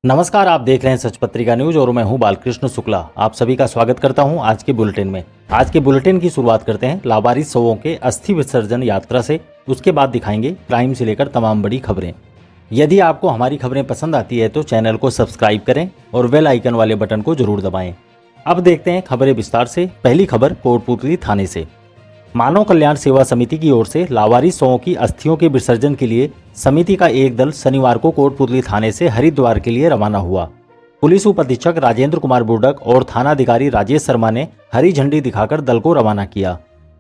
नमस्कार, आप देख रहे हैं सच पत्रिका न्यूज और मैं हूं बालकृष्ण शुक्ला। आप सभी का स्वागत करता हूं आज के बुलेटिन में। आज के बुलेटिन की शुरुआत करते हैं लावारिस शवों के अस्थि विसर्जन यात्रा से। उसके बाद दिखाएंगे क्राइम से लेकर तमाम बड़ी खबरें। यदि आपको हमारी खबरें पसंद आती है तो चैनल को सब्सक्राइब करें और बेल आइकन वाले बटन को जरूर दबाएं। अब देखते हैं खबरें विस्तार से। पहली खबर कोटपूतली थाने से। मानव कल्याण सेवा समिति की ओर से लावारिस शवों की अस्थियों के विसर्जन के लिए समिति का एक दल शनिवार को कोटपूतली थाने से हरिद्वार के लिए रवाना हुआ। पुलिस उप अधीक्षक राजेंद्र कुमार बुर्डक और थानाधिकारी राजेश शर्मा ने हरी झंडी दिखाकर दल को रवाना किया।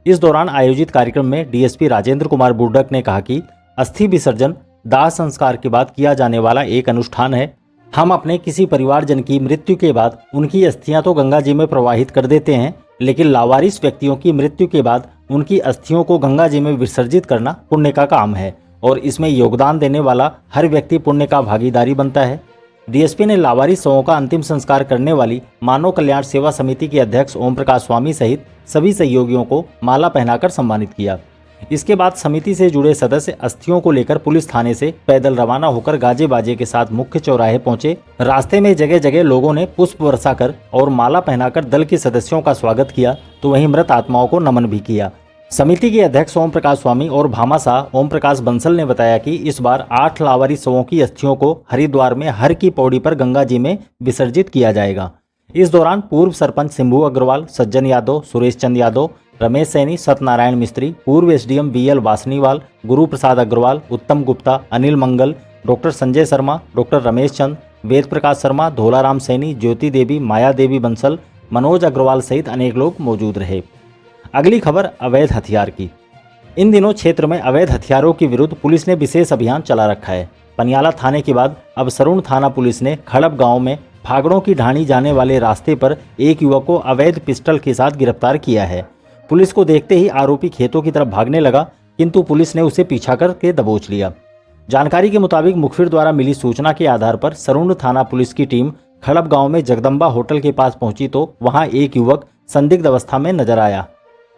इस दौरान आयोजित कार्यक्रम में डीएसपी राजेंद्र कुमार बुर्डक ने कहा कि अस्थि विसर्जन दाह संस्कार के बाद किया जाने वाला एक अनुष्ठान है। हम अपने किसी परिवारजन की मृत्यु के बाद उनकी अस्थियां तो गंगा जी में प्रवाहित कर देते हैं, लेकिन लावारिस व्यक्तियों की मृत्यु के बाद उनकी अस्थियों को गंगा जी में विसर्जित करना पुण्य का काम है और इसमें योगदान देने वाला हर व्यक्ति पुण्य का भागीदारी बनता है। डीएसपी ने लावारिस शवों का अंतिम संस्कार करने वाली मानव कल्याण सेवा समिति के अध्यक्ष ओम प्रकाश स्वामी सहित सभी सहयोगियों को माला पहनाकर सम्मानित किया। इसके बाद समिति से जुड़े सदस्य अस्थियों को लेकर पुलिस थाने से पैदल रवाना होकर गाजे बाजे के साथ मुख्य चौराहे पहुंचे। रास्ते में जगह जगह लोगों ने पुष्प वर्षा कर और माला पहनाकर दल के सदस्यों का स्वागत किया तो वहीं मृत आत्माओं को नमन भी किया। समिति के अध्यक्ष ओम प्रकाश स्वामी और भामाशाह ओम प्रकाश बंसल ने बताया कि इस बार 8 लावारिस शवों की अस्थियों को हरिद्वार में हर की पौड़ी पर गंगा जी में विसर्जित किया जाएगा। इस दौरान पूर्व सरपंच सिंभू अग्रवाल, सज्जन यादव, सुरेश चंद यादव, रमेश सैनी, सत्यनारायण मिस्त्री, पूर्व एसडीएम बीएल वासनीवाल, गुरु प्रसाद अग्रवाल, उत्तम गुप्ता, अनिल मंगल, डॉक्टर संजय शर्मा, डॉक्टर रमेश चंद, वेद प्रकाश शर्मा, धोलाराम सैनी, ज्योति देवी, माया देवी बंसल, मनोज अग्रवाल सहित अनेक लोग मौजूद रहे। अगली खबर अवैध हथियार की। इन दिनों क्षेत्र में अवैध हथियारों के विरुद्ध पुलिस ने विशेष अभियान चला रखा है। पनियाला थाने के बाद अब सरुण थाना पुलिस ने खड़प गांव में फागड़ों की ढाणी जाने वाले रास्ते पर एक युवक को अवैध पिस्टल के साथ गिरफ्तार किया है। पुलिस को देखते ही आरोपी खेतों की तरफ भागने लगा, किंतु पुलिस ने उसे पीछा करके दबोच लिया। जानकारी के मुताबिक मुखबिर द्वारा मिली सूचना के आधार पर सरुण थाना पुलिस की टीम खड़प गांव में जगदम्बा होटल के पास पहुंची तो वहां एक युवक संदिग्ध अवस्था में नजर आया।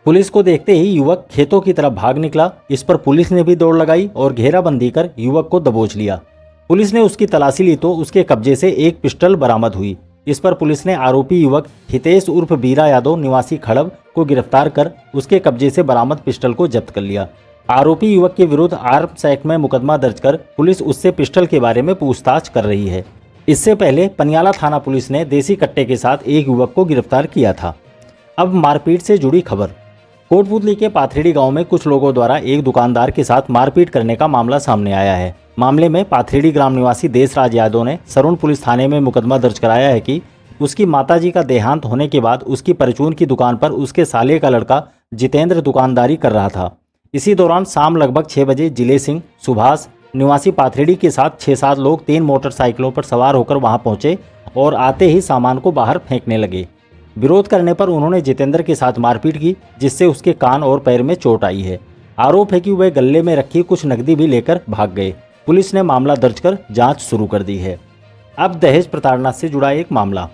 पुलिस को देखते ही युवक खेतों की तरफ भाग निकला। इस पर पुलिस ने भी दौड़ लगाई और घेराबंदी कर युवक को दबोच लिया। पुलिस ने उसकी तलाशी ली तो उसके कब्जे से एक पिस्टल बरामद हुई। इस पर पुलिस ने आरोपी युवक हितेश उर्फ बीरा यादव निवासी खड़प को गिरफ्तार कर उसके कब्जे से बरामद पिस्टल को जब्त कर लिया। आरोपी युवक के विरुद्ध आर्म्स एक्ट में मुकदमा दर्ज कर पुलिस उससे पिस्टल के बारे में पूछताछ कर रही है। इससे पहले पनियाला थाना पुलिस ने देसी कट्टे के साथ एक युवक को गिरफ्तार किया था। अब मारपीट से जुड़ी खबर। कोटपूतली के पाथरीडी गांव में कुछ लोगों द्वारा एक दुकानदार के साथ मारपीट करने का मामला सामने आया है। मामले में पाथरीडी ग्राम निवासी देशराज यादव ने सरुण पुलिस थाने में मुकदमा दर्ज कराया है कि उसकी माताजी का देहांत होने के बाद उसकी परचून की दुकान पर उसके साले का लड़का जितेंद्र दुकानदारी कर रहा था। इसी दौरान शाम लगभग 6 बजे जिले सिंह सुभाष निवासी पाथरीडी के साथ 6-7 लोग 3 मोटरसाइकिलों पर सवार होकर वहां पहुंचे और आते ही सामान को बाहर फेंकने लगे। विरोध करने पर उन्होंने जितेंद्र के साथ मारपीट की, जिससे उसके कान और पैर में चोट आई है। आरोप है कि वह गले में रखी कुछ नकदी भी लेकर भाग गए। पुलिस ने मामला दर्ज कर जांच शुरू कर दी है। अब दहेज प्रताड़ना से जुड़ा एक मामला।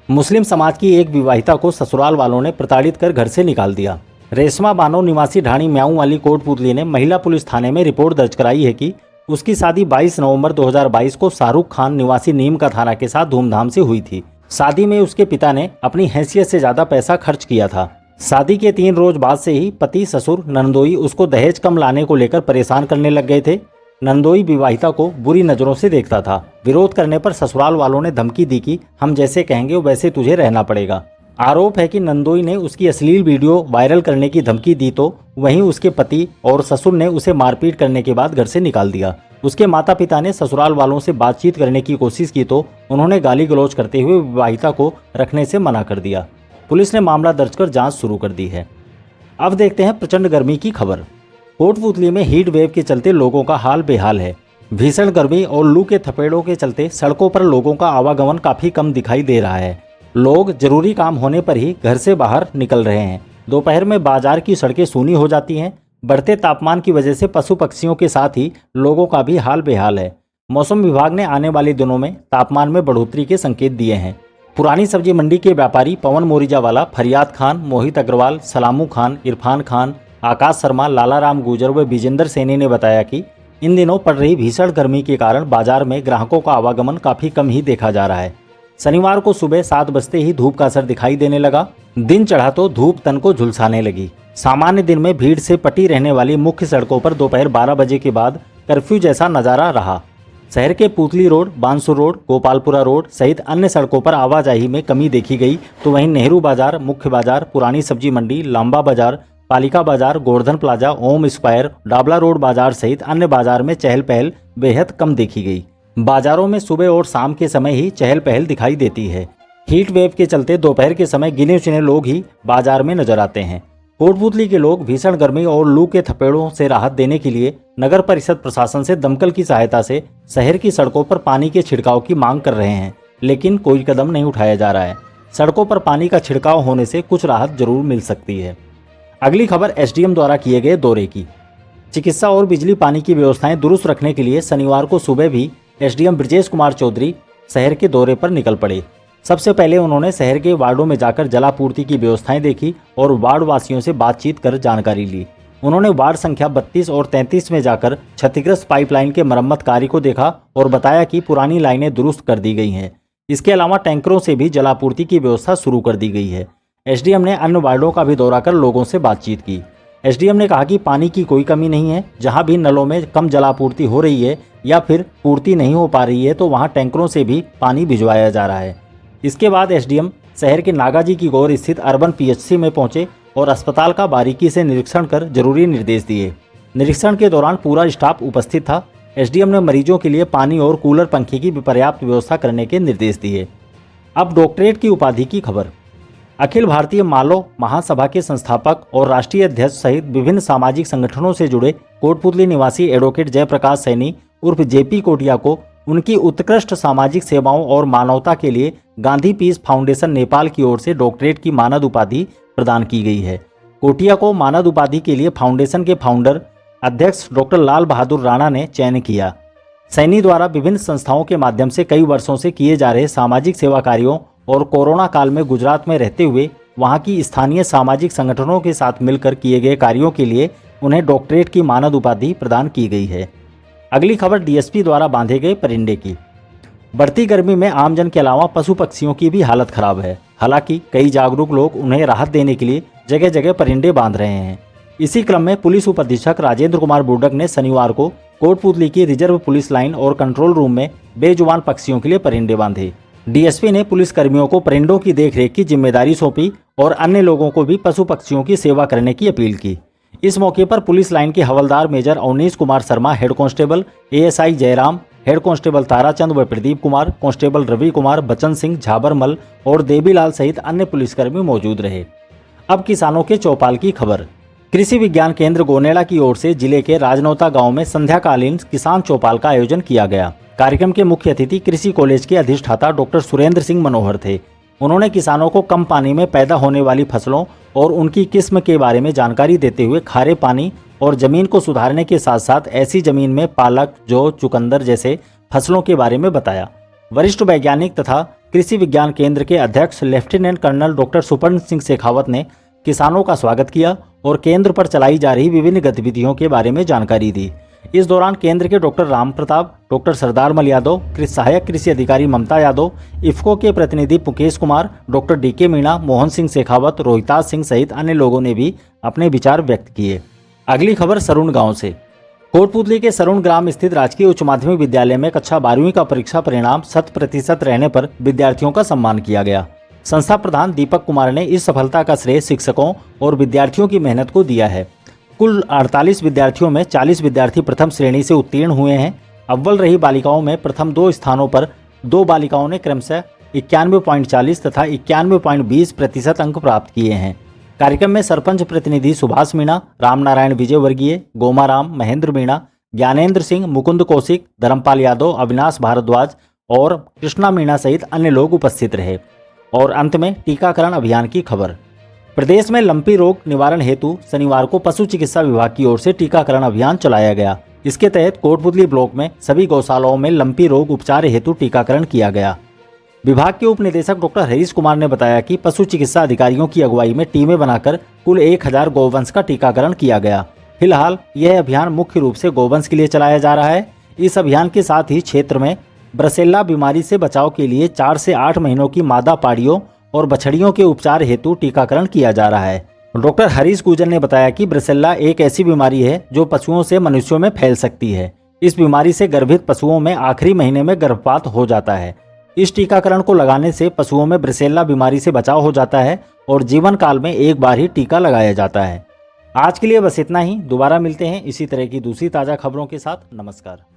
मुस्लिम समाज की एक विवाहिता को ससुराल वालों ने प्रताड़ित कर घर से निकाल दिया। रेशमा बानो निवासी ढाणी म्याऊं वाली कोटपूतली ने महिला पुलिस थाने में रिपोर्ट दर्ज कराई है कि उसकी शादी 22 नवंबर 2022 को शाहरुख खान निवासी नीम का थाना के साथ धूमधाम से हुई थी। शादी में उसके पिता ने अपनी हैसियत से ज्यादा पैसा खर्च किया था। शादी के 3 रोज बाद से ही पति, ससुर, नंदोई उसको दहेज कम लाने को लेकर परेशान करने लग गए थे। नंदोई विवाहिता को बुरी नजरों से देखता था। विरोध करने पर ससुराल वालों ने धमकी दी कि हम जैसे कहेंगे वैसे तुझे रहना पड़ेगा। आरोप है कि नंदोई ने उसकी अश्लील वीडियो वायरल करने की धमकी दी तो वहीं उसके पति और ससुर ने उसे मारपीट करने के बाद घर से निकाल दिया। उसके माता पिता ने ससुराल वालों से बातचीत करने की कोशिश की तो उन्होंने गाली गलौज करते हुए विवाहिता को रखने से मना कर दिया। पुलिस ने मामला दर्ज कर जांच शुरू कर दी है। अब देखते हैं प्रचंड गर्मी की खबर। कोटपूतली में हीट वेव के चलते लोगों का हाल बेहाल है। भीषण गर्मी और लू के थपेड़ों के चलते सड़कों पर लोगों का आवागमन काफी कम दिखाई दे रहा है। लोग जरूरी काम होने पर ही घर से बाहर निकल रहे हैं। दोपहर में बाजार की सड़कें सूनी हो जाती हैं। बढ़ते तापमान की वजह से पशु पक्षियों के साथ ही लोगों का भी हाल बेहाल है। मौसम विभाग ने आने वाले दिनों में तापमान में बढ़ोतरी के संकेत दिए हैं। पुरानी सब्जी मंडी के व्यापारी पवन मोरिजावाला, फरियाद खान, मोहित अग्रवाल, सलामू खान, इरफान खान, आकाश शर्मा, लालाराम गुजर व विजेंद्र सैनी ने बताया कि इन दिनों पड़ रही भीषण गर्मी के कारण बाजार में ग्राहकों का आवागमन काफी कम ही देखा जा रहा है। शनिवार को सुबह 7 बजते ही धूप का असर दिखाई देने लगा। दिन चढ़ा तो धूप तन को झुलसाने लगी। सामान्य दिन में भीड़ से पटी रहने वाली मुख्य सड़कों पर दोपहर 12 बजे के बाद कर्फ्यू जैसा नजारा रहा। शहर के पुतली road, Bansur road, Gopalpura road सहित अन्य सड़कों पर आवाजाही में कमी देखी गई, तो वहीं नेहरू बाजार, मुख्य बाजार, पुरानी सब्जी मंडी, लांबा बाजार, पालिका बाजार, गोवर्धन प्लाजा, ओम स्क्वायर, डाबला रोड बाजार सहित अन्य बाजार में चहल पहल बेहद कम देखी गई। बाजारों में सुबह और शाम के समय ही चहल पहल दिखाई देती है। हीट वेव के चलते दोपहर के समय गिने चुने लोग ही बाजार में नजर आते हैं। कोटपुतली के लोग भीषण गर्मी और लू के थपेड़ों से राहत देने के लिए नगर परिषद प्रशासन से दमकल की सहायता से शहर की सड़कों पर पानी के छिड़काव की मांग कर रहे हैं, लेकिन कोई कदम नहीं उठाया जा रहा है। सड़कों पर पानी का छिड़काव होने से कुछ राहत जरूर मिल सकती है। अगली खबर एसडीएम द्वारा किए गए दौरे की। चिकित्सा और बिजली पानी की व्यवस्थाएं दुरुस्त रखने के लिए शनिवार को सुबह भी एसडीएम ब्रजेश कुमार चौधरी शहर के दौरे पर निकल पड़े। सबसे पहले उन्होंने शहर के वार्डों में जाकर जलापूर्ति की व्यवस्थाएं देखी और वार्ड वासियों से बातचीत कर जानकारी ली। उन्होंने वार्ड संख्या 32 और 33 में जाकर क्षतिग्रस्त पाइपलाइन के मरम्मत कार्य को देखा और बताया कि पुरानी लाइनें दुरुस्त कर दी गई हैं। इसके अलावा टैंकरों से भी जलापूर्ति की व्यवस्था शुरू कर दी गई है। एसडीएम ने अन्य वार्डों का भी दौरा कर लोगों से बातचीत की। एसडीएम ने कहा कि पानी की कोई कमी नहीं है। जहां भी नलों में कम जलापूर्ति हो रही है या फिर पूर्ति नहीं हो पा रही है तो वहां टैंकरों से भी पानी भिजवाया जा रहा है। इसके बाद एसडीएम शहर के नागाजी की गौर स्थित अर्बन पीएचसी में पहुंचे और अस्पताल का बारीकी से निरीक्षण कर जरूरी निर्देश दिए। निरीक्षण के दौरान पूरा स्टाफ उपस्थित था। एसडीएम ने मरीजों के लिए पानी और कूलर पंखे की पर्याप्त व्यवस्था करने के निर्देश दिए। अब डॉक्टरेट की उपाधि की खबर। अखिल भारतीय मालो महासभा के संस्थापक और राष्ट्रीय अध्यक्ष सहित विभिन्न सामाजिक संगठनों से जुड़े कोटपुतली निवासी एडवोकेट जयप्रकाश सैनी उर्फ जेपी कोटिया को उनकी उत्कृष्ट सामाजिक सेवाओं और मानवता के लिए गांधी पीस फाउंडेशन नेपाल की ओर से डॉक्टरेट की मानद उपाधि प्रदान की गई है। कोटिया को मानद उपाधि के लिए फाउंडेशन के फाउंडर अध्यक्ष डॉक्टर लाल बहादुर राणा ने चयन किया। सैनी द्वारा विभिन्न संस्थाओं के माध्यम से कई वर्षों से किए जा रहे सामाजिक सेवा कार्यों और कोरोना काल में गुजरात में रहते हुए वहां की स्थानीय सामाजिक संगठनों के साथ मिलकर किए गए कार्यों के लिए उन्हें डॉक्टरेट की मानद उपाधि प्रदान की गई है। अगली खबर डीएसपी द्वारा बांधे गए परिंदे की। बढ़ती गर्मी में आमजन के अलावा पशु पक्षियों की भी हालत खराब है। हालांकि कई जागरूक लोग उन्हें राहत देने के लिए जगह जगह परिंदे बांध रहे हैं। इसी क्रम में पुलिस उप अधीक्षक राजेंद्र कुमार बुर्डक ने शनिवार को कोटपुतली की रिजर्व पुलिस लाइन और कंट्रोल रूम में बेजुबान पक्षियों के लिए परिंदे बांधे। डीएसपी ने पुलिस कर्मियों को परिंदों की देखरेख की जिम्मेदारी सौंपी और अन्य लोगों को भी पशु पक्षियों की सेवा करने की अपील की। इस मौके पर पुलिस लाइन के हवलदार major Avnish Kumar Sharma, head constable ASI Jairam, head constable Tarachand व प्रदीप कुमार, कांस्टेबल रवि कुमार, बचन सिंह, झाबरमल और देवीलाल सहित अन्य पुलिसकर्मी मौजूद रहे। अब किसानों के चौपाल की खबर। कृषि विज्ञान केंद्र गोनेड़ा की ओर से जिले के राजनौता गांव में संध्याकालीन किसान चौपाल का आयोजन किया गया। कार्यक्रम के मुख्य अतिथि कृषि कॉलेज के अधिष्ठाता डॉक्टर सुरेंद्र सिंह मनोहर थे। उन्होंने किसानों को कम पानी में पैदा होने वाली फसलों और उनकी किस्म के बारे में जानकारी देते हुए खारे पानी और जमीन को सुधारने के साथ साथ ऐसी जमीन में पालक, जौ, चुकंदर जैसे फसलों के बारे में बताया। वरिष्ठ वैज्ञानिक तथा कृषि विज्ञान केंद्र के अध्यक्ष lieutenant colonel doctor Suparn Singh Shekhawat ने किसानों का स्वागत किया और केंद्र पर चलाई जा रही विभिन्न गतिविधियों के बारे में जानकारी दी। इस दौरान केंद्र के डॉक्टर राम प्रताप, डॉक्टर सरदार मल यादव, सहायक कृषि अधिकारी ममता यादव, इफ्को के प्रतिनिधि मुकेश कुमार, डॉक्टर डीके मीणा, मोहन सिंह शेखावत, रोहिताज सिंह सहित अन्य लोगों ने भी अपने विचार व्यक्त किए। अगली खबर सरुण गांव से। कोटपुतली के सरुण ग्राम स्थित राजकीय उच्च माध्यमिक विद्यालय में कक्षा 12वीं का परीक्षा परिणाम 100% रहने पर विद्यार्थियों का सम्मान किया गया। संस्था प्रधान दीपक कुमार ने इस सफलता का श्रेय शिक्षकों और विद्यार्थियों की मेहनत को दिया है। कुल 48 विद्यार्थियों में 40 विद्यार्थी प्रथम श्रेणी से उत्तीर्ण हुए हैं। अव्वल रही बालिकाओं में प्रथम 2 स्थानों पर 2 बालिकाओं ने क्रमशः 91.40 तथा 91.20% अंक प्राप्त किए हैं। कार्यक्रम में सरपंच प्रतिनिधि सुभाष मीणा, रामनारायण विजय वर्गीय, गोमाराम, महेंद्र मीणा, ज्ञानेंद्र सिंह, मुकुंद कौशिक, धर्मपाल यादव, अविनाश भारद्वाज और कृष्णा मीणा सहित अन्य लोग उपस्थित रहे। और अंत में टीकाकरण अभियान की खबर। प्रदेश में लंपी रोग निवारण हेतु शनिवार को पशु चिकित्सा विभाग की ओर से टीकाकरण अभियान चलाया गया। इसके तहत कोटपुतली ब्लॉक में सभी गौशालाओं में लंपी रोग उपचार हेतु टीकाकरण किया गया। विभाग के उप निदेशक डॉक्टर हरीश कुमार ने बताया कि पशु चिकित्सा अधिकारियों की अगुवाई में टीमें बनाकर कुल 1000 गौवंश का टीकाकरण किया गया। फिलहाल यह अभियान मुख्य रूप से गोवंश के लिए चलाया जा रहा है। इस अभियान के साथ ही क्षेत्र में ब्रुसेल्ला बीमारी से बचाव के लिए 4 से 8 महीनों की मादा पाड़ियों और बछड़ियों के उपचार हेतु टीकाकरण किया जा रहा है। डॉक्टर हरीश गुजर ने बताया कि ब्रुसेल्ला एक ऐसी बीमारी है जो पशुओं से मनुष्यों में फैल सकती है। इस बीमारी से गर्भित पशुओं में आखिरी महीने में गर्भपात हो जाता है। इस टीकाकरण को लगाने से पशुओं में ब्रुसेल्ला बीमारी से बचाव हो जाता है और जीवन काल में एक बार ही टीका लगाया जाता है। आज के लिए बस इतना ही। दोबारा मिलते हैं इसी तरह की दूसरी ताज़ा खबरों के साथ। नमस्कार।